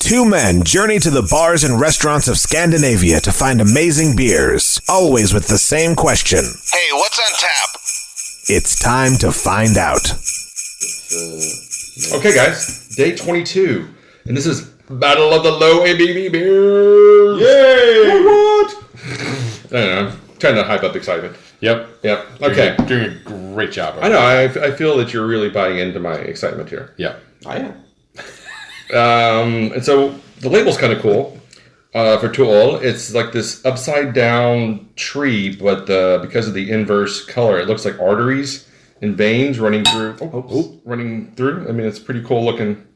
Two men journey to the bars and restaurants of Scandinavia to find amazing beers, always with the same question. Hey, what's on tap? It's time to find out. Okay, guys, day 22, and this is Battle of the Low ABV Beers. Yay! What? I don't know. I'm trying to hype up excitement. Yep. Okay. Doing a great job. I know. I feel that you're really buying into my excitement here. Yeah. I am. And so the label's kind of cool for ToØl. It's like this upside down tree, but because of the inverse color, it looks like arteries and veins running through. Running through. I mean, it's pretty cool looking.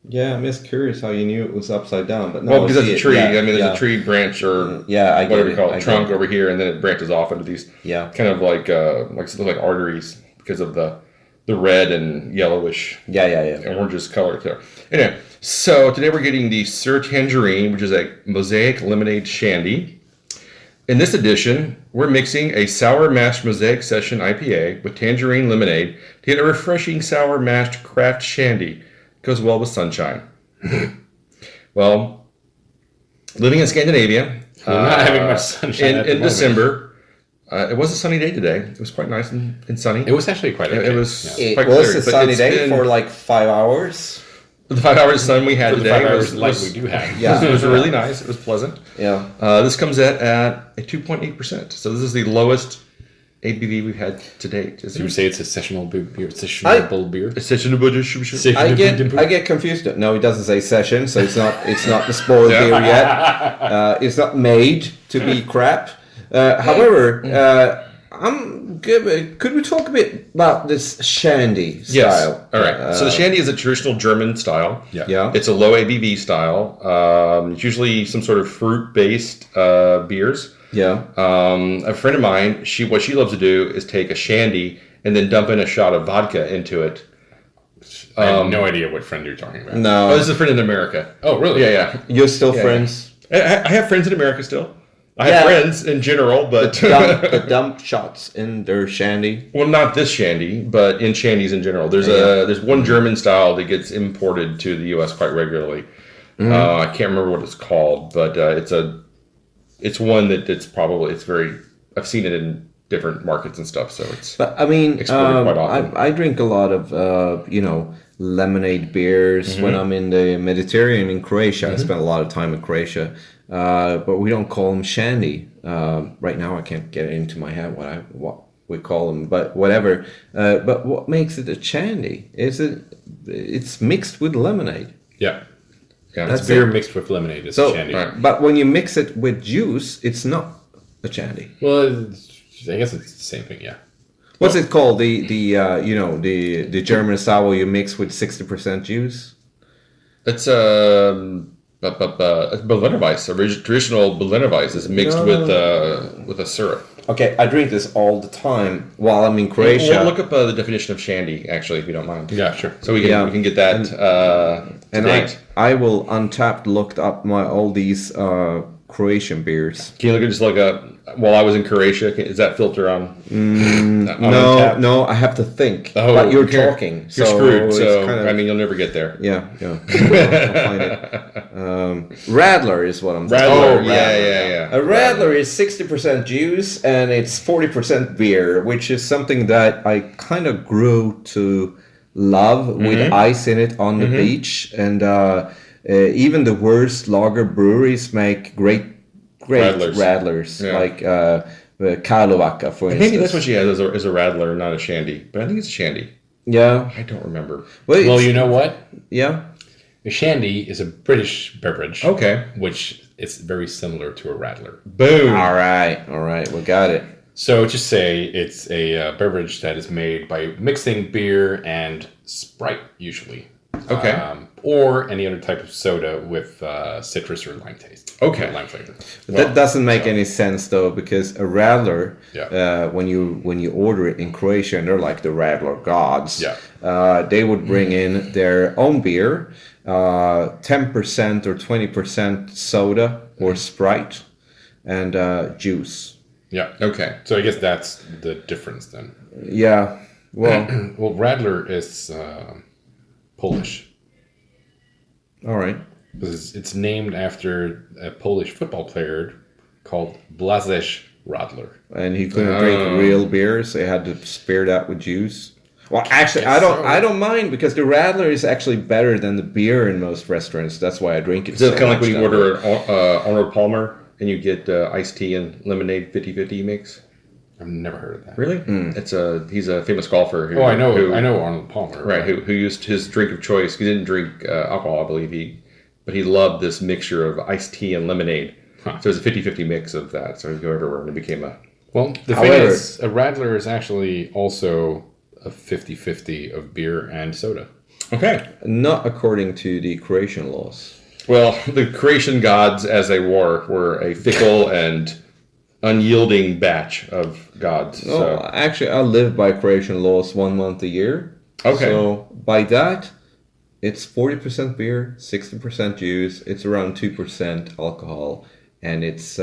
Yeah, I'm just curious how you knew it was upside down. But no, well, because that's a tree. Yeah, I mean, there's a tree branch or whatever you call it, trunk over here, and then it branches off into these kind of like arteries because of the red and yellowish, orangish color there. Anyway, so today we're getting the Sur Tangerine, which is a Mosaic Lemonade Shandy. In this edition, we're mixing a sour mashed Mosaic Session IPA with tangerine lemonade to get a refreshing sour mashed craft shandy. Goes well with sunshine. Well, living in Scandinavia, not having much sunshine in December. It was a sunny day today. It was quite nice and sunny. It was actually quite. It was quite was clear, a sunny day for like 5 hours. The 5 hours of sun we had today was we do have. Yeah, it was really nice. It was pleasant. Yeah. This comes at a 2.8%. So this is the lowest ABV we've had to date. Did you say it's a sessionable beer? Sessionable beer. Sessionable. I get confused. No, it doesn't say session, so it's not the spoiled beer yet. It's not made to be crap. However, I'm good. Could we talk a bit about this shandy style? Yes. All right. So the shandy is a traditional German style. Yeah. It's a low ABV style. It's usually some sort of fruit-based beers. Yeah. A friend of mine, what she loves to do is take a shandy and then dump in a shot of vodka into it. I have no idea what friend you're talking about. No. Oh, this is a friend in America. Oh, really? Yeah. You're still friends? Yeah. I have friends in America still. I have friends in general, but... the dump shots in their shandy? Well, not this shandy, but in shandies in general. There's one German style that gets imported to the U.S. quite regularly. Mm-hmm. I can't remember what it's called, but it's one it's very... I've seen it in different markets and stuff, so it's exported quite often. I drink a lot of, lemonade beers when I'm in the Mediterranean in Croatia. Mm-hmm. I spent a lot of time in Croatia. But we don't call them shandy. Right now I can't get it into my head what we call them, but whatever. But what makes it a shandy? It's mixed with lemonade. Yeah. That's beer mixed with lemonade. It's a shandy. Right. But when you mix it with juice, it's not a shandy. Well, I guess it's the same thing, yeah. What's it called? The German style where you mix with 60% juice? It's Berliner Weiss, traditional Berliner Weiss is mixed with a syrup. Okay, I drink this all the time while I'm in Croatia. We'll look up the definition of shandy, actually, if you don't mind. Yeah, sure. So we can get that I will Untapped looked up all these Croatian beers. Can you just look up while I was in Croatia? Is that filter on? No, I have to think. Oh, but you're talking. You're screwed. So you'll never get there. Yeah. I'll find it. Radler is what I'm talking about. Radler. Yeah. A Radler is 60% juice and it's 40% beer, which is something that I kind of grew to love with ice in it on the beach. And even the worst lager breweries make great radlers like Karlovaka, for instance. Maybe that's what she has is a radler, not a shandy. But I think it's a shandy. Yeah. I don't remember. Well, you know what? Yeah. A shandy is a British beverage. Okay. Which is very similar to a radler. Boom. All right. We got it. So just say it's a beverage that is made by mixing beer and Sprite, usually. Okay. Or any other type of soda with citrus or lime taste. Okay. Lime flavor. That doesn't make any sense though, because a radler, when you order it in Croatia, and they're like the radler gods. Yeah. They would bring in their own beer, 10% or 20% soda or Sprite, and juice. Yeah. Okay. So I guess that's the difference then. Yeah. Well. Radler is Polish. All right. It's named after a Polish football player called Blazes Radler. And he couldn't drink real beer, so he had to spare that with juice. Well, actually, I don't mind because the Radler is actually better than the beer in most restaurants. That's why I drink it. It's kind of like when you order an Arnold Palmer and you get iced tea and lemonade 50-50 mix. I've never heard of that. Really? He's a famous golfer. I know Arnold Palmer. Right, who used his drink of choice. He didn't drink alcohol, I believe. But he loved this mixture of iced tea and lemonade. Huh. So it was a 50-50 mix of that. So he'd go everywhere and it became a... Well, the thing is, a Radler is actually also a 50-50 of beer and soda. Okay. Not according to the Croatian laws. Well, the Croatian gods, as they were a fickle and unyielding batch of gods. No, so. Actually, I live by Croatian laws 1 month a year. Okay. So by that, it's 40% beer, 60% juice. It's around 2% alcohol. And it's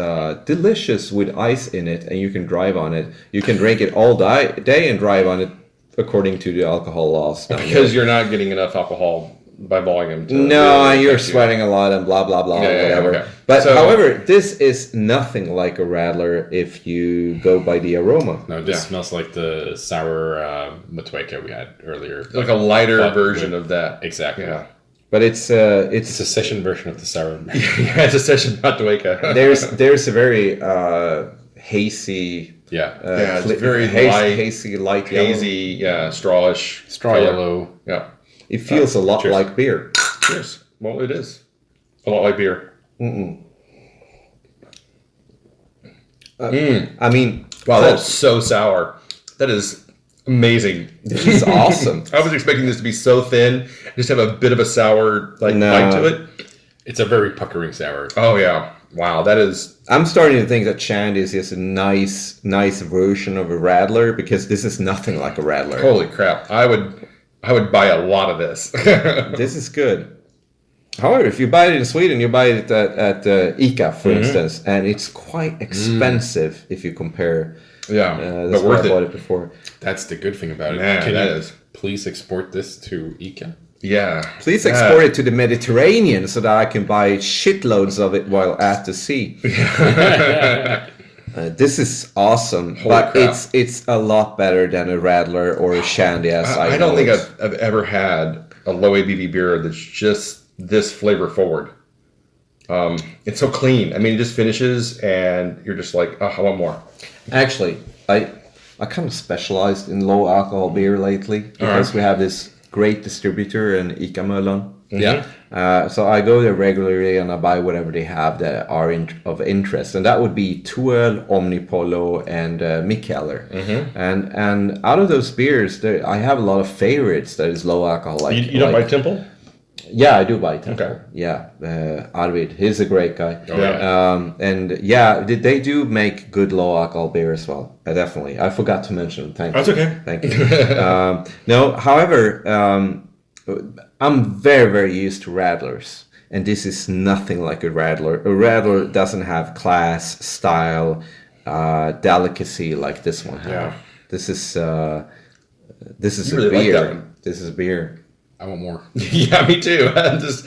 delicious with ice in it, and you can drive on it. You can drink it all day and drive on it according to the alcohol laws. Because you're not getting enough alcohol by volume. No, you're sweating a lot and blah, blah, blah, whatever. Okay. But however, this is nothing like a Radler if you go by the aroma. No, this smells like the sour Matweka we had earlier. Like a lighter version of that. Exactly. Yeah. But it's a session version of the sour. Yeah, it's a session Matweka. There's a very hazy... it's very hazy, light yellow. Hazy, strawish. Straw yellow. Yeah. It feels a lot like beer. Cheers. Well, it is. A lot like beer. I mean... Wow, that's so sour. That is amazing. This is awesome. I was expecting this to be so thin, just have a bit of a sour bite to it. It's a very puckering sour. Oh, yeah. Wow, that is... I'm starting to think that Shandy is just a nice version of a Radler, because this is nothing like a Radler. Holy crap. I would buy a lot of this. This is good. However, if you buy it in Sweden, you buy it at ICA, for instance, and it's quite expensive if you compare. That's why I bought it before. That's the good thing about it. Man, Can you please export this to ICA? Yeah. Please export it to the Mediterranean so that I can buy shitloads of it while at the sea. This is awesome, but it's a lot better than a Radler or a Shandy. I don't think I've ever had a low ABV beer that's just this flavor forward. It's so clean. I mean, it just finishes, and you're just like, oh, I want more. Actually, I kind of specialized in low alcohol beer lately because we have this great distributor in ICA Möllan. Yeah. So I go there regularly and I buy whatever they have that are of interest, and that would be ToØl, Omnipollo, and Mikkeller. And out of those beers, I have a lot of favorites that is low alcohol. Like you don't buy Temple? Yeah, I do buy Temple. Okay. Yeah, Arvid, he's a great guy. Oh, yeah. And they do make good low alcohol beer as well. Definitely, I forgot to mention. Thank you. That's okay. Thank you. No, however, I'm very, very used to Radlers, and this is nothing like a Radler. A Radler doesn't have class, style, delicacy like this one has. Yeah. This is a really beer. Like that one. This is beer. I want more. Yeah, me too. This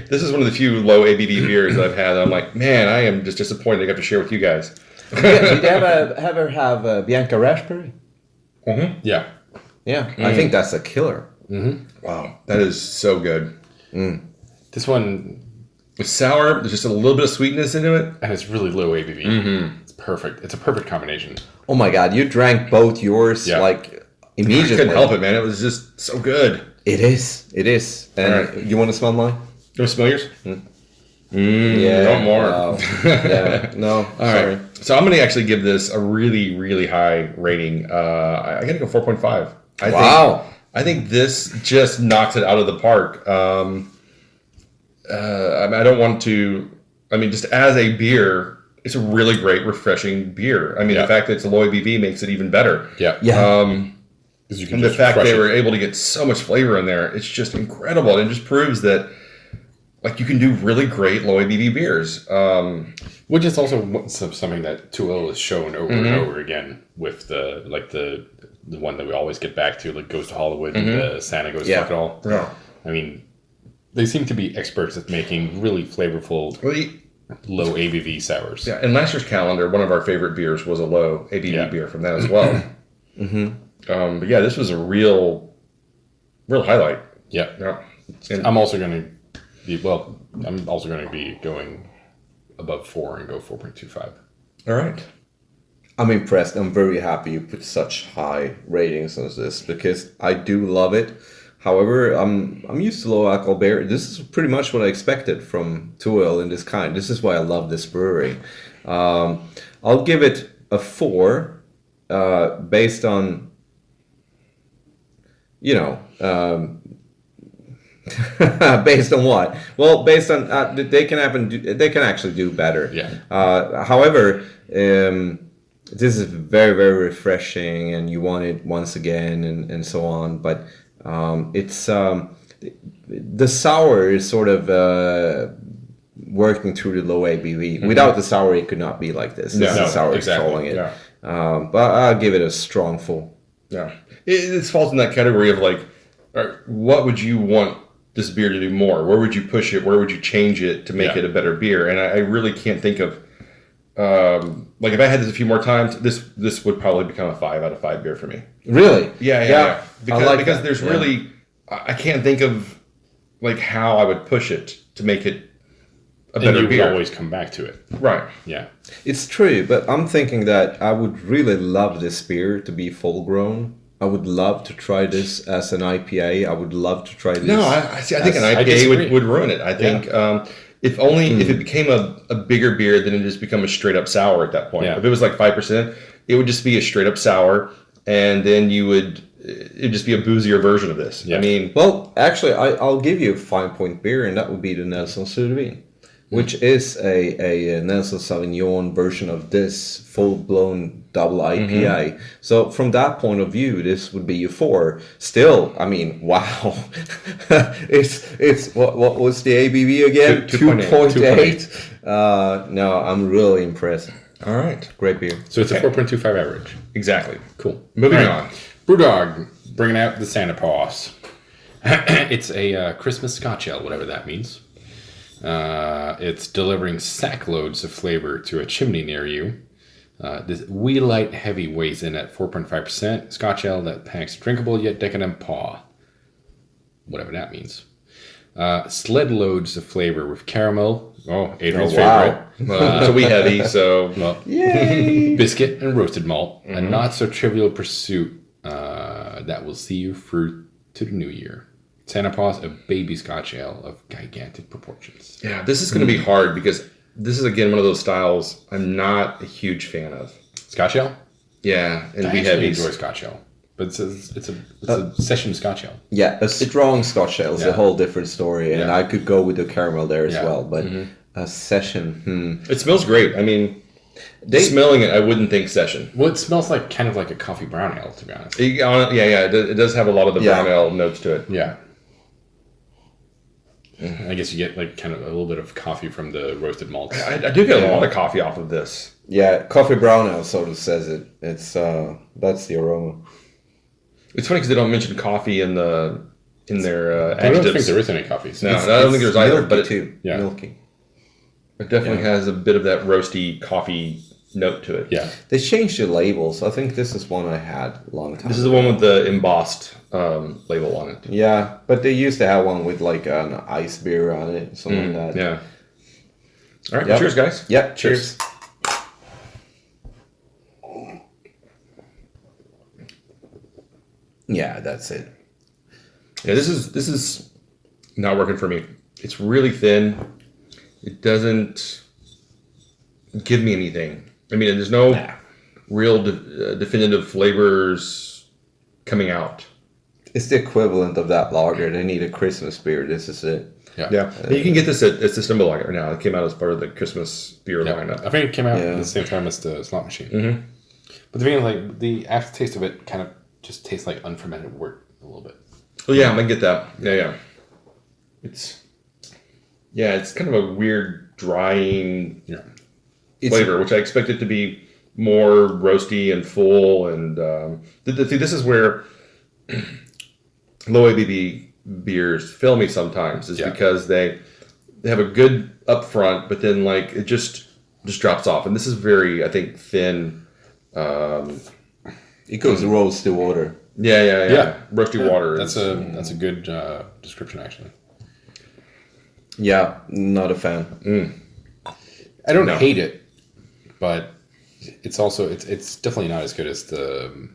is one of the few low ABV beers that I've had. I'm like, man, I am just disappointed I got to share with you guys. Did you ever have Bianca Raspberry? Mm-hmm. Yeah. Yeah, I think that's a killer. Wow, that is so good. This one... It's sour. There's just a little bit of sweetness into it. And it's really low ABV. It's perfect. It's a perfect combination. Oh my God, you drank both yours like immediately. I couldn't help it, man. It was just so good. It is. And you want to smell mine? You want to smell yours? Yeah. No more. Wow. Yeah. No. All sorry. Right. So I'm going to actually give this a really, really high rating. I got to go 4.5. I think this just knocks it out of the park. I don't want to... I mean, just as a beer, it's a really great, refreshing beer. I mean, the fact that it's a low ABV makes it even better. Yeah. And the fact they were able to get so much flavor in there, it's just incredible. And it just proves that you can do really great low ABV beers. Which is also something that ToØl has shown over and over again with the one that we always get back to, like Goes to Hollywood and the Santa Goes Fuck It All. Yeah. I mean, they seem to be experts at making really flavorful, low ABV sours. Yeah, and last year's calendar, one of our favorite beers was a low ABV beer from that as well. But yeah, this was a real highlight. Yeah. And I'm also going to be going above 4 and go 4.25. All right. I'm impressed. I'm very happy you put such high ratings on this because I do love it. However, I'm used to low alcohol beer. This is pretty much what I expected from ToØl in this kind. This is why I love this brewery. I'll give it a 4 based on, based on what? Well, based on they can actually do better. Yeah. However, this is very, very refreshing, and you want it once again, and so on. But it's the sour is sort of working through the low ABV. Mm-hmm. Without the sour, it could not be like this. This is the sour controlling it. Yeah. But I'll give it a strong 4. Yeah, it falls in that category of like, what would you want this beer to do more? Where would you push it? Where would you change it to make it a better beer? And I really can't think of, like if I had this a few more times, this would probably become a 5 out of 5 beer for me. Really? Yeah. Because there's really, I can't think of like how I would push it to make it a better beer. And you would always come back to it. Right. Yeah. It's true, but I'm thinking that I would really love this beer to be full grown. I would love to try this as an IPA. I would love to try this. No, I think an IPA would ruin it. I think if it became a bigger beer, then it just become a straight up sour at that point. Yeah. If it was like 5%, it would just be a straight up sour, and then it'd just be a boozier version of this. Yeah. I mean, well, actually, I'll give you a 5-point beer, and that would be the Nelson Sur Tangerine, which is a Nelson Sauvignon version of this full-blown double IPA. Mm-hmm. So from that point of view, this would be a 4. Still, I mean, wow. it's what was the ABV again? 2.8. No, I'm really impressed. All right. Great beer. So it's a 4.25 average. Exactly. Cool. Moving on. Brewdog, bringing out the Santa Paws. It's a Christmas Scotch ale, whatever that means. It's delivering sack loads of flavor to a chimney near you. This wee light heavy weighs in at 4.5%. Scotch ale that packs drinkable yet decadent paw. Whatever that means. Sled loads of flavor with caramel. Oh, Adrian's favorite. It's a wee heavy, so... Yay! Biscuit and roasted malt. Mm-hmm. A not-so-trivial pursuit that will see you through to the new year. Santa Paws, a baby Scotch ale of gigantic proportions. Yeah, this is going to be hard because this is, again, one of those styles I'm not a huge fan of. Scotch ale? Yeah, and I actually enjoy Scotch ale. But it's a session Scotch ale. Yeah, a strong Scotch ale is a whole different story, and I could go with the caramel there as well. But a session, It smells great. I mean, smelling it, I wouldn't think session. Well, it smells like kind of like a coffee brown ale, to be honest. It does have a lot of the brown ale notes to it. Yeah. I guess you get like kind of a little bit of coffee from the roasted malt. I do get a lot of coffee off of this. Yeah, coffee brown ale sort of says it. It's that's the aroma. It's funny because they don't mention coffee in their adjectives. I don't think there is any coffee. So no, I don't think there's either. But milky. It definitely has a bit of that roasty coffee note to it. Yeah, they changed the labels. I think this is one I had a long time. This is the one with the embossed label on it. Yeah, but they used to have one with like an ice beer on it, something like that. Yeah. All right. Yep. Cheers, guys. Yep. Cheers. Yeah, that's it. Yeah, this is not working for me. It's really thin. It doesn't give me anything. I mean, there's no real definitive flavors coming out. It's the equivalent of that lager. They need a Christmas beer. This is it. Yeah. You can get this at Sessionable right now. It came out as part of the Christmas beer lineup. I think it came out at the same time as the slot machine. Mm-hmm. But the thing is, like, the aftertaste of it kind of just tastes like unfermented wort a little bit. Oh yeah, I get that. Yeah. It's kind of a weird drying flavor, which I expect it to be more roasty and full. And this is where low ABV beers fail me sometimes is because they have a good up front, but then like it just drops off. And this is very, I think, thin. It goes roasted water. Yeah. Roasty water. That's a good description, actually. Yeah, not a fan. I don't hate it, but it's also it's definitely not as good as the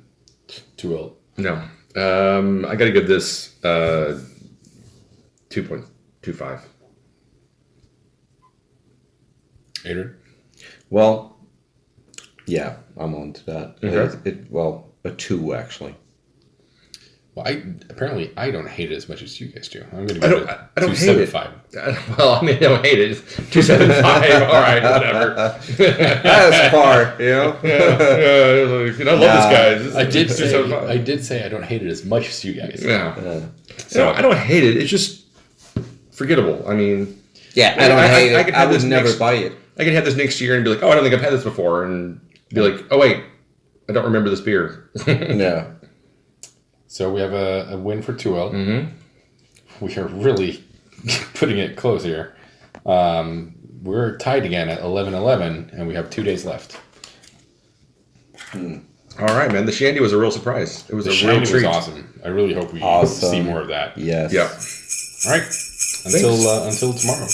ToØl. No. I got to give this 2.25. Adrian? Well, yeah, I'm on to that. Okay. A 2 actually. Well, I don't hate it as much as you guys do. I'm going to give it a I don't hate it. 2.75. Well, I mean, I don't hate it. It's 2.75. All right, whatever. That's far, you know. I love this guy. I did say I don't hate it as much as you guys. Yeah. So I don't hate it. It's just forgettable. I mean, yeah, I don't hate it. I would never buy it. I could have this next year and be like, oh, I don't think I've had this before, and be like, oh wait, I don't remember this beer. Yeah. So we have a win for ToØl. Mm-hmm. We are really putting it close here. We're tied again at 11-11, and we have 2 days left. All right, man. The shandy was a real surprise. It was a real treat. Was awesome. I really hope we see more of that. Yes. Yeah. All right. Until tomorrow.